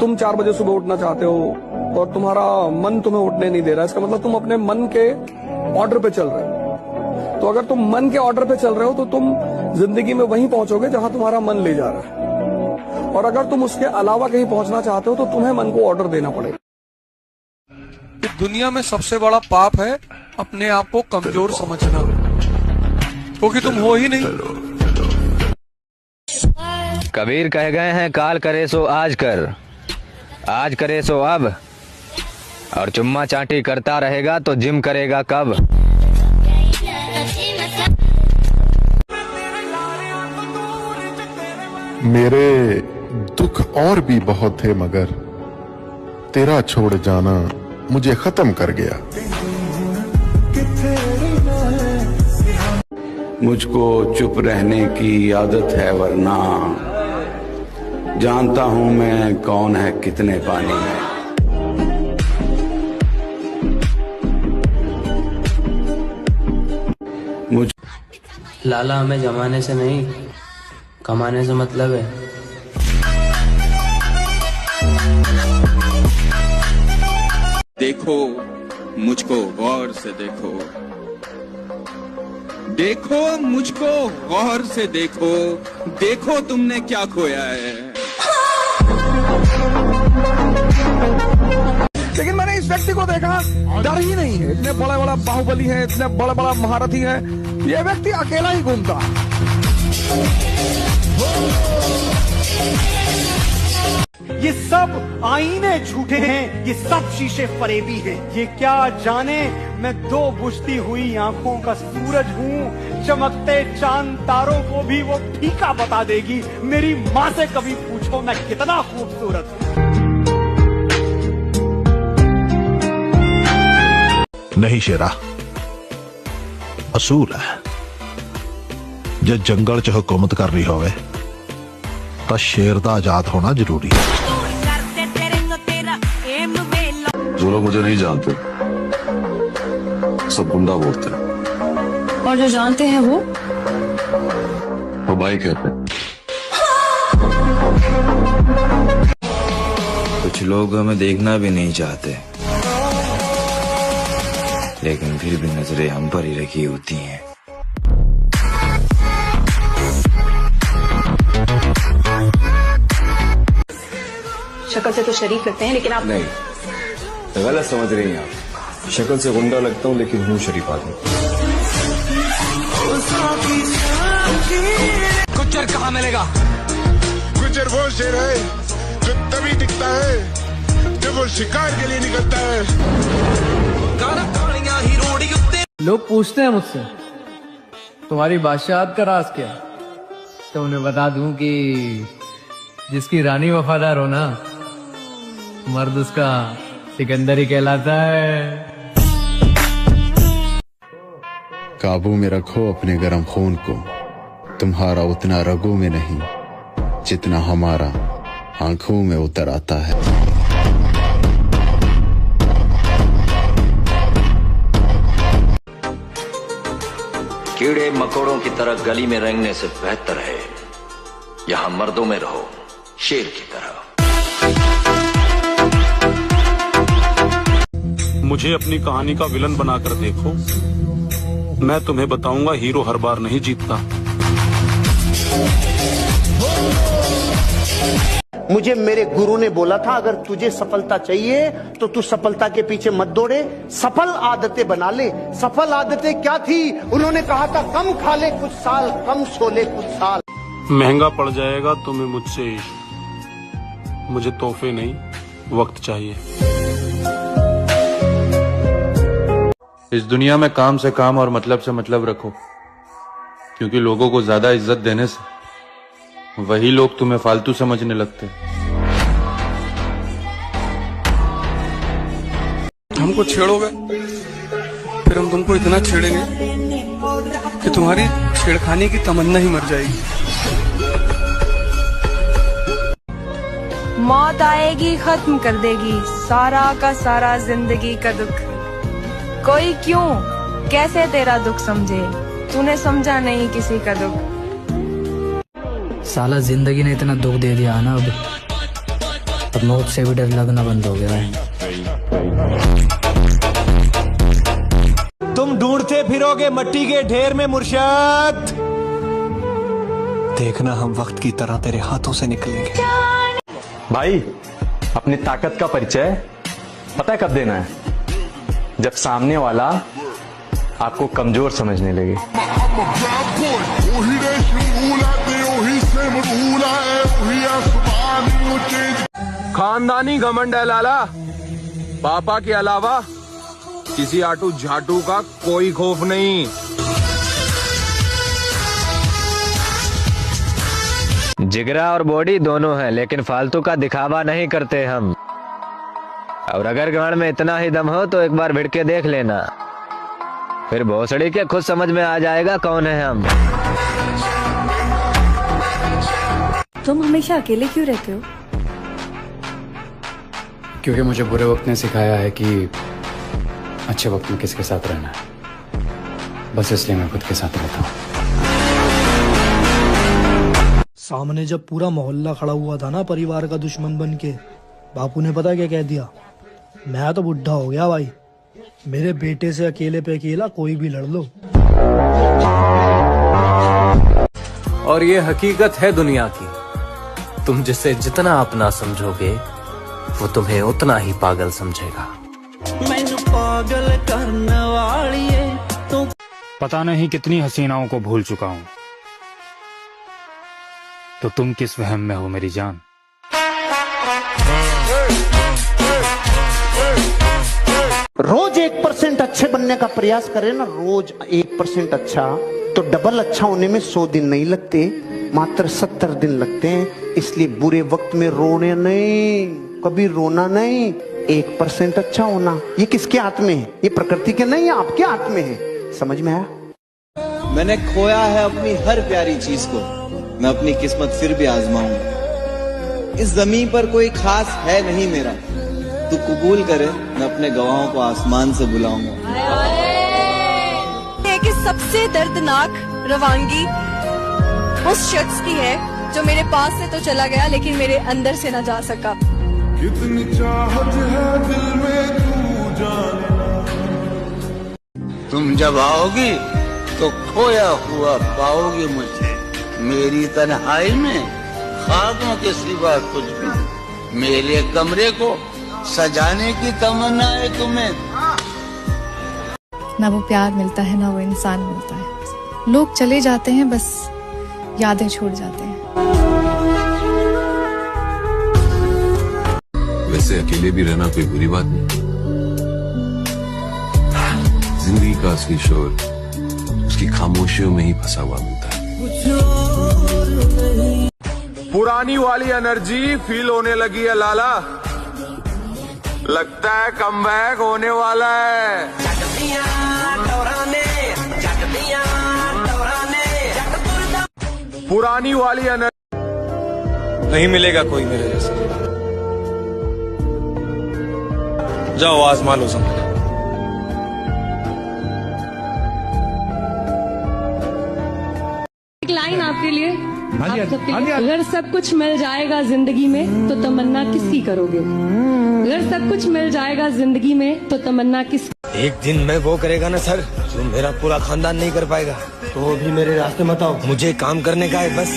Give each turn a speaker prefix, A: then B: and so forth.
A: तुम 4 बजे सुबह उठना चाहते हो और तुम्हारा मन तुम्हें उठने नहीं दे रहा, इसका मतलब तुम अपने मन के ऑर्डर पे चल रहे हो। तो अगर तुम मन के ऑर्डर पे चल रहे हो तो तुम जिंदगी में वहीं पहुंचोगे जहां तुम्हारा मन ले जा रहा है, और अगर तुम उसके अलावा कहीं पहुंचना चाहते हो तो तुम्हें मन को ऑर्डर देना पड़ेगा। दुनिया में सबसे बड़ा पाप है अपने आप को कमजोर समझना, क्योंकि तुम हो ही नहीं।
B: कबीर कह गए हैं काल करे सो आज कर, आज करे सो अब, और चुम्मा चाटी करता रहेगा तो जिम करेगा कब।
C: मेरे दुख और भी बहुत थे मगर तेरा छोड़ जाना मुझे खत्म कर गया।
D: मुझको चुप रहने की आदत है वरना जानता हूं मैं कौन है कितने पानी में।
E: लाला हमें जमाने से नहीं कमाने से मतलब है।
F: देखो मुझको गौर से देखो, देखो मुझको गौर से देखो, देखो तुमने क्या खोया है।
A: लेकिन मैंने इस व्यक्ति को देखा, डर ही नहीं है, इतने बड़ा बड़ा बाहुबली है, इतने बड़ा बड़ा महारथी है, ये व्यक्ति अकेला ही घूमता।
G: ये सब आईने झूठे हैं, ये सब शीशे फरेबी हैं। ये क्या जाने मैं 2 बुझती हुई आंखों का सूरज हूँ, चमकते चांद तारों को भी वो फीका बता देगी। मेरी माँ से कभी पूछो मैं कितना खूबसूरत हूँ।
H: नहीं शेरा, असूल है जे जंगल च हुकूमत करनी होवे तो शेर दा आजाद होना जरूरी है।
D: जो लोग मुझे नहीं जानते सब गुंडा बोलते हैं,
I: और जो जानते हैं वो
D: भाई कहते हैं।
J: कुछ लोग हमें देखना भी नहीं चाहते, लेकिन फिर भी नजरें हम पर ही रखी होती हैं।
I: शक्ल से तो शरीफ लगते हैं, लेकिन आप
D: नहीं, गलत समझ रही हैं आप। शक्ल से गुंडा लगता हूँ लेकिन हूँ शरीफ आदमी।
A: गुज्जर कहाँ मिलेगा?
C: गुज्जर वो शेर है जो तभी दिखता है जब वो शिकार के लिए निकलता है।
K: लोग पूछते हैं मुझसे तुम्हारी बादशाहत का राज क्या, तो उन्हें बता दूं कि जिसकी रानी वफादार हो ना, मर्द उसका सिकंदर ही कहलाता है।
C: काबू में रखो अपने गर्म खून को, तुम्हारा उतना रगों में नहीं जितना हमारा आंखों में उतर आता है।
B: कीड़े मकोड़ों की तरह गली में रेंगने से बेहतर है यहां मर्दों में रहो शेर की तरह।
L: मुझे अपनी कहानी का विलन बनाकर देखो, मैं तुम्हें बताऊंगा हीरो हर बार नहीं जीतता।
G: मुझे मेरे गुरु ने बोला था अगर तुझे सफलता चाहिए तो तू सफलता के पीछे मत दौड़े, सफल आदतें बना ले। सफल आदतें क्या थी? उन्होंने कहा था कम खा ले कुछ साल, कम सो ले कुछ साल।
L: महंगा पड़ जाएगा तुम्हें मुझसे इश्क, मुझे तोहफे नहीं वक्त चाहिए।
M: इस दुनिया में काम से काम और मतलब से मतलब रखो, क्योंकि लोगों को ज्यादा इज्जत देने से वही लोग तुम्हें फालतू समझने लगते।
A: हमको छेड़ोगे फिर हम तुमको इतना छेड़ेंगे कि तुम्हारी छेड़खानी की तमन्ना ही मर जाएगी।
I: मौत आएगी खत्म कर देगी सारा का सारा जिंदगी का दुख। कोई क्यों कैसे तेरा दुख समझे, तूने समझा नहीं किसी का दुख।
E: साला जिंदगी ने इतना दुख दे दिया ना, अब अब मौत से भी डर लगना बंद हो गया है।
G: तुम ढूंढते फिरोगे मट्टी के ढेर में मुर्शद, देखना हम वक्त की तरह तेरे हाथों से निकलेंगे।
N: भाई अपनी ताकत का परिचय पता है कब देना है? जब सामने वाला आपको कमजोर समझने लगे।
F: खानदानी घमंड है लाला, पापा के अलावा किसी आटू झाटू का कोई खौफ नहीं।
B: जिगरा और बॉडी दोनों है, लेकिन फालतू का दिखावा नहीं करते हम। और अगर गांड में इतना ही दम हो तो एक बार भिड़ के देख लेना, फिर भोसड़ी के खुद समझ में आ जाएगा कौन है हम।
I: तुम हमेशा अकेले क्यों रहते हो?
K: क्योंकि मुझे बुरे वक्त ने सिखाया है कि अच्छे वक्त में किसके साथ रहना है, बस इसलिए मैं खुद के साथ रहता हूँ।
G: सामने जब पूरा मोहल्ला खड़ा हुआ था ना परिवार का दुश्मन बन के, बापू ने पता क्या कह दिया? मैं तो बुढ़ा हो गया भाई, मेरे बेटे से अकेले पे अकेला कोई भी लड़ लो।
K: और ये हकीकत है दुनिया की, तुम जिसे जितना अपना समझोगे वो तुम्हें उतना ही पागल समझेगा।
G: मैंने पागल करने वाली है तो
O: पता नहीं कितनी हसीनाओं को भूल चुका हूँ, तो तुम किस वहम में हो मेरी जान?
P: रोज 1% अच्छे बनने का प्रयास करें ना, रोज 1% अच्छा, तो डबल अच्छा होने में 100 दिन नहीं लगते, मात्र 70 दिन लगते हैं। इसलिए बुरे वक्त में रोने नहीं, कभी रोना नहीं, 1% अच्छा होना। ये किसके हाथ में है? ये प्रकृति के नहीं, आपके हाथ में है। समझ में आया?
J: मैंने खोया है अपनी हर प्यारी चीज को, मैं अपनी किस्मत फिर भी आजमाऊंगा। इस जमीन पर कोई खास है नहीं मेरा, तू कबूल करे मैं अपने गवाहों को आसमान से बुलाऊंगा।
I: कि सबसे दर्दनाक रवानगी उस शख्स की है जो मेरे पास से तो चला गया लेकिन मेरे अंदर से न जा सका।
Q: कितनी चाहत है दिल में तू जाने ना।
R: तुम जब आओगी तो खोया हुआ पाओगी मुझे, मेरी तन्हाई में ख्वाबों के सिवा कुछ भी नहीं। मेरे कमरे को सजाने की तमन्ना है तुम्हें।
S: ना वो प्यार मिलता है ना वो इंसान मिलता है। लोग चले जाते हैं, बस यादें छोड़ जाते हैं।
D: वैसे अकेले भी रहना कोई बुरी बात नहीं। जिंदगी का असली शोर उसकी खामोशियों में ही फंसा हुआ मिलता है।
F: पुरानी वाली एनर्जी फील होने लगी है लाला, लगता है कमबैक होने वाला है। पुरानी वाली एनर्जी
L: नहीं मिलेगा कोई मेरे जैसा। जाओ आजमा लो समय।
T: एक लाइन आपके लिए, आप सबके लिए। अगर सब कुछ मिल जाएगा जिंदगी में तो तमन्ना किसकी करोगे? अगर सब कुछ मिल जाएगा जिंदगी में तो तमन्ना किस?
U: एक दिन मैं वो करेगा ना सर, जो मेरा पूरा खानदान नहीं कर पाएगा, तो वो भी मेरे रास्ते मत आओ। मुझे काम करने का है बस।